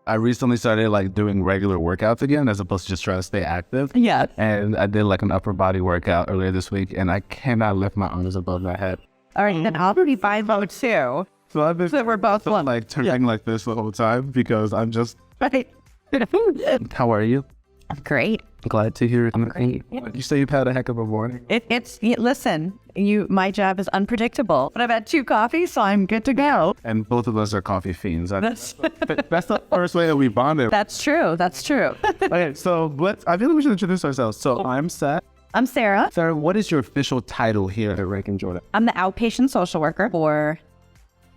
I recently started like doing regular workouts again as opposed to just trying to stay active. Yeah. And I did like an upper body workout earlier this week, and I cannot lift my arms above my head. All right, then I'll be by vote too. So I've been we're both one. like turning like this the whole time because I'm just. Right. How are you? I'm great. Glad to hear it. I'm great. Yeah. You say you've had a heck of a morning. Listen, my job is unpredictable, but I've had 2 coffees, so I'm good to go. And both of us are coffee fiends. That's the first way that we bonded. That's true. Okay, so I feel like we should introduce ourselves. So I'm Seth. I'm Sara. Sara, what is your official title here at Ranken, Jordan? I'm the outpatient social worker. For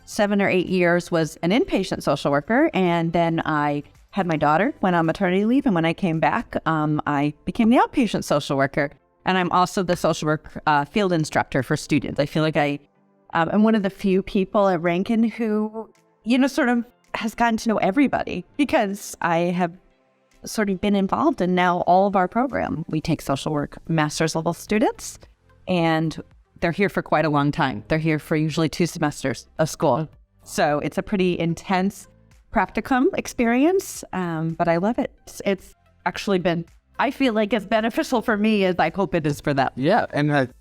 7 or 8 years was an inpatient social worker, and then I had my daughter, went on maternity leave, and when I came back, I became the outpatient social worker. And I'm also the social work field instructor for students. I feel like I'm one of the few people at Ranken who, sort of has gotten to know everybody because I have sort of been involved in now all of our program. We take social work master's level students, and they're here for quite a long time. They're here for usually 2 semesters of school. So it's a pretty intense practicum experience, but I love it. It's actually been, I feel like as beneficial for me as I hope it is for them. Yeah, and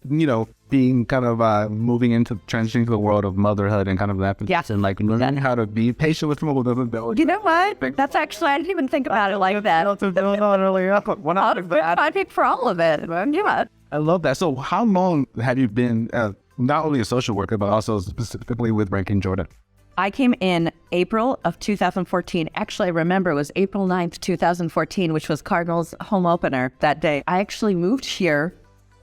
being kind of moving into transitioning to the world of motherhood and kind of that, and like learning how to be patient with people who doesn't know. You know what? That's actually, I didn't even think about it like that. I pick for all of it. Yeah. I love that. So how long have you been not only a social worker, but also specifically with Ranken, Jordan? I came in April of 2014. Actually, I remember it was April 9th, 2014, which was Cardinals' home opener that day. I actually moved here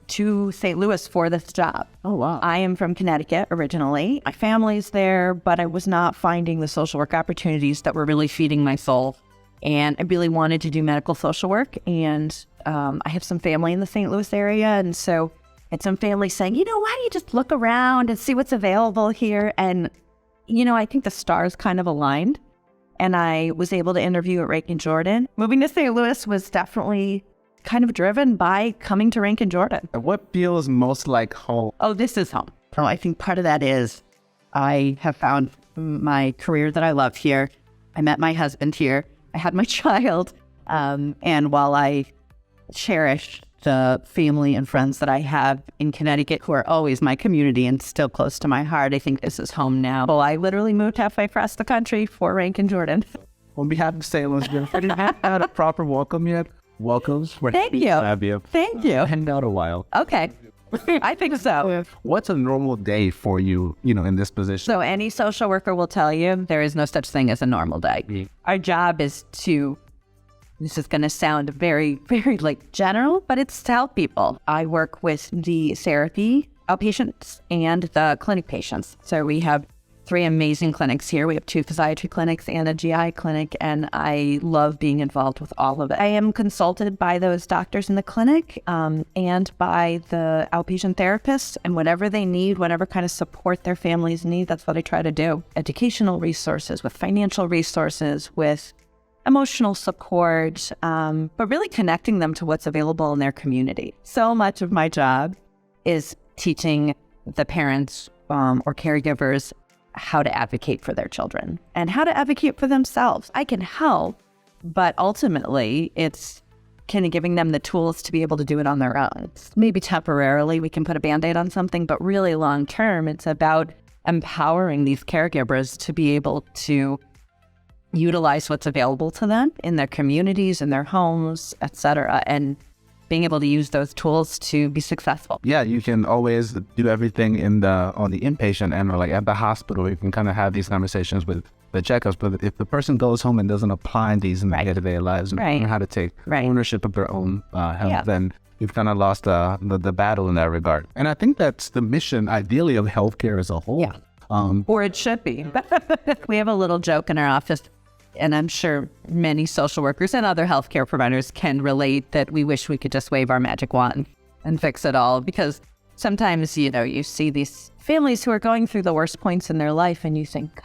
to St. Louis for this job. Oh, wow. I am from Connecticut originally. My family's there, but I was not finding the social work opportunities that were really feeding my soul. And I really wanted to do medical social work. And I have some family in the St. Louis area. And so I had some family saying, why don't you just look around and see what's available here? And I think the stars kind of aligned, and I was able to interview at Ranken, Jordan. Moving to St. Louis was definitely kind of driven by coming to Ranken, Jordan. And what feels most like home? Oh, this is home. So I think part of that is I have found my career that I love here. I met my husband here. I had my child. And while I cherish the family and friends that I have in Connecticut who are always my community and still close to my heart, I think this is home now. Well, I literally moved halfway across the country for Ranken, Jordan. On behalf of St. Louis, I didn't have a proper welcome yet. Welcome. Thank you. Thank you. Hang out a while. Okay. I think so. What's a normal day for you, in this position? So any social worker will tell you there is no such thing as a normal day. Our job is this is going to sound very, very general, but it's to help people. I work with the therapy outpatients and the clinic patients. So we have 3 amazing clinics here. We have 2 physiatry clinics and a GI clinic, and I love being involved with all of it. I am consulted by those doctors in the clinic and by the outpatient therapists, and whatever they need, whatever kind of support their families need, that's what I try to do. Educational resources, with financial resources, with emotional support, but really connecting them to what's available in their community. So much of my job is teaching the parents or caregivers how to advocate for their children and how to advocate for themselves. I can help, but ultimately it's kind of giving them the tools to be able to do it on their own. Maybe temporarily we can put a Band-Aid on something, but really long term, it's about empowering these caregivers to be able to utilize what's available to them in their communities, in their homes, etc., and being able to use those tools to be successful. Yeah, you can always do everything on the inpatient end, or like at the hospital. You can kind of have these conversations with the checkups. But if the person goes home and doesn't apply these in their day-to-day lives and learn how to take ownership of their own health, then you've kind of lost the battle in that regard. And I think that's the mission, ideally, of healthcare as a whole. Yeah. Or it should be. We have a little joke in our office, and I'm sure many social workers and other healthcare providers can relate, that we wish we could just wave our magic wand and fix it all. Because sometimes, you see these families who are going through the worst points in their life, and you think, God,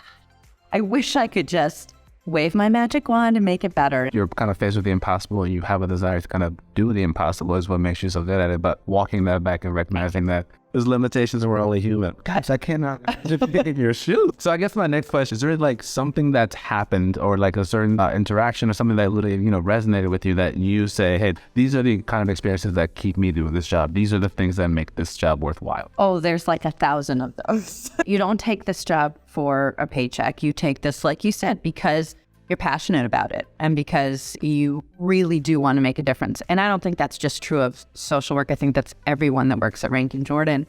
I wish I could just wave my magic wand and make it better. You're kind of faced with the impossible, and you have a desire to kind of do the impossible is what makes you so good at it. But walking that back and recognizing that There's limitations and we're only human. Gosh, I cannot get in your shoes. So I guess my next question, is there like something that's happened or like a certain interaction or something that literally, resonated with you that you say, hey, these are the kind of experiences that keep me doing this job. These are the things that make this job worthwhile. Oh, there's like 1,000 of those. You don't take this job for a paycheck. You take this, like you said, because you're passionate about it and because you really do want to make a difference. And I don't think that's just true of social work. I think that's everyone that works at Ranken Jordan.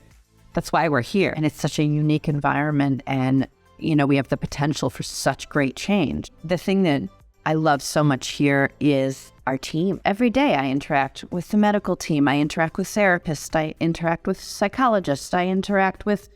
That's why we're here. And it's such a unique environment. And, we have the potential for such great change. The thing that I love so much here is our team. Every day I interact with the medical team. I interact with therapists. I interact with psychologists. I interact with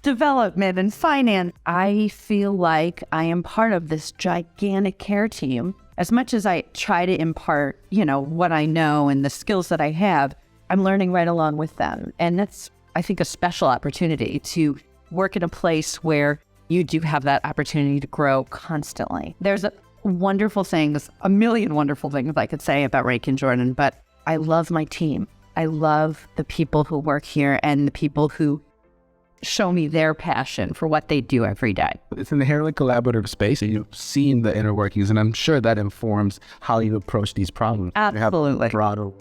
development and finance. I feel like I am part of this gigantic care team. As much as I try to impart, what I know and the skills that I have, I'm learning right along with them. And that's, I think, a special opportunity to work in a place where you do have that opportunity to grow constantly. There's wonderful things, a million wonderful things I could say about Ranken Jordan, but I love my team. I love the people who work here and the people who show me their passion for what they do every day. It's an inherently collaborative space, and you've seen the inner workings, and I'm sure that informs how you approach these problems. Absolutely. Broader.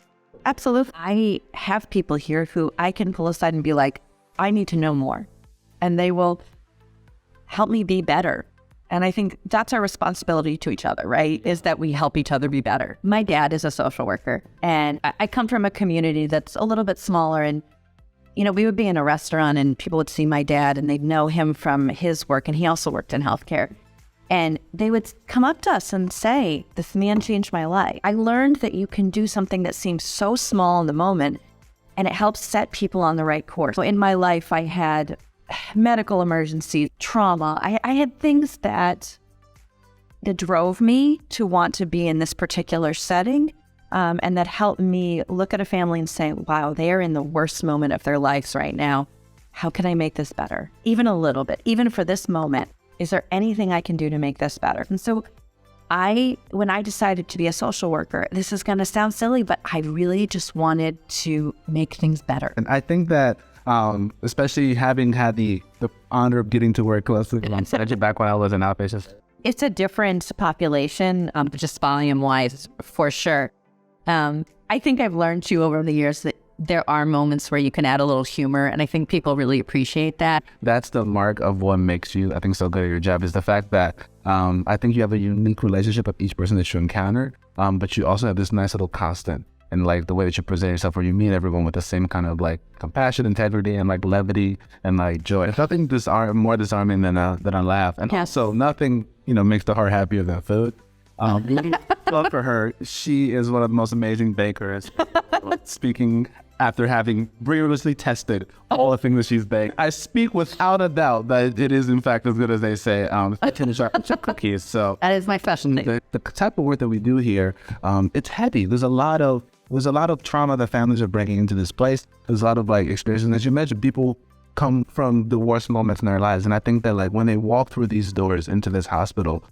Absolutely. I have people here who I can pull aside and be like, I need to know more, and they will help me be better. And I think that's our responsibility to each other, right? Is that we help each other be better. My dad is a social worker, and I come from a community that's a little bit smaller, and we would be in a restaurant and people would see my dad and they'd know him from his work, and he also worked in healthcare. And they would come up to us and say, this man changed my life. I learned that you can do something that seems so small in the moment and it helps set people on the right course. So in my life, I had medical emergencies, trauma. I had things that drove me to want to be in this particular setting. And that helped me look at a family and say, wow, they are in the worst moment of their lives right now. How can I make this better? Even a little bit, even for this moment, is there anything I can do to make this better? And so when I decided to be a social worker, this is going to sound silly, but I really just wanted to make things better. And I think that, especially having had the honor of getting to work closely with back when I was an outpatient. It's a different population, just volume-wise, for sure. I think I've learned too over the years that there are moments where you can add a little humor, and I think people really appreciate that. That's the mark of what makes you, I think, so good at your job, is the fact that I think you have a unique relationship with each person that you encounter, but you also have this nice little constant in like the way that you present yourself, where you meet everyone with the same kind of like compassion, integrity, and like levity and like joy. Nothing more disarming than a laugh, and also nothing makes the heart happier than food. Love for her. She is one of the most amazing bakers. Speaking after having rigorously tested all the things that she's baked, I speak without a doubt that it is in fact as good as they say. Cookies. So that is my specialty. The type of work that we do here, it's heavy. There's a lot of trauma that families are bringing into this place. There's a lot of like experiences. As you mentioned, people come from the worst moments in their lives, and I think that like when they walk through these doors into this hospital,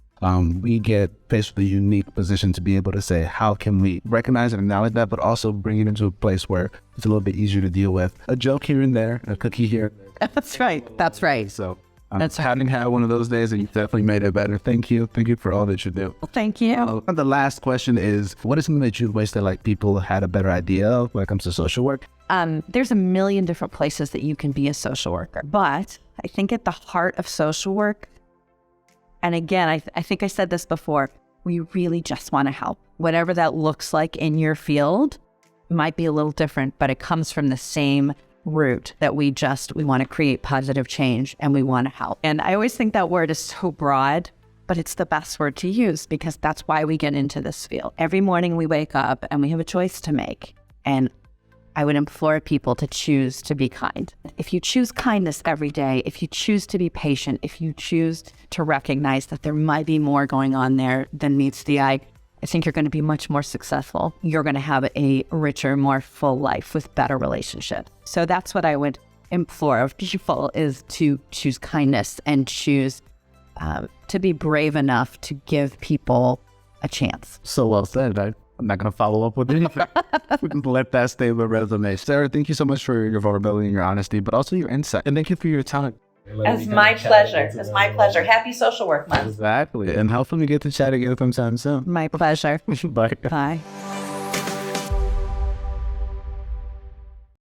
we get faced with a unique position to be able to say, how can we recognize and acknowledge that, but also bring it into a place where it's a little bit easier to deal with. A joke here and there, a cookie here. That's right. That's right. So having had one of those days, and you definitely made it better. Thank you. Thank you for all that you do. Well, thank you. The last question is, what is something that you wish that like people had a better idea of when it comes to social work? There's a million different places that you can be a social worker, but I think at the heart of social work, and again, I think I said this before, we really just want to help. Whatever that looks like in your field might be a little different, but it comes from the same root that we want to create positive change and we want to help. And I always think that word is so broad, but it's the best word to use because that's why we get into this field. Every morning we wake up and we have a choice to make. And I would implore people to choose to be kind. If you choose kindness every day, if you choose to be patient, if you choose to recognize that there might be more going on there than meets the eye, I think you're going to be much more successful. You're going to have a richer, more full life with better relationships. So that's what I would implore of people, is to choose kindness and choose to be brave enough to give people a chance. So well said. I'm not going to follow up with anything. Let that stay with resume. Sarah, thank you so much for your vulnerability and your honesty, but also your insight. And thank you for your time. It's my pleasure. It's my pleasure. Happy Social Work Month. Exactly. And hopefully we get to chat again sometime soon. My pleasure. Bye. Bye.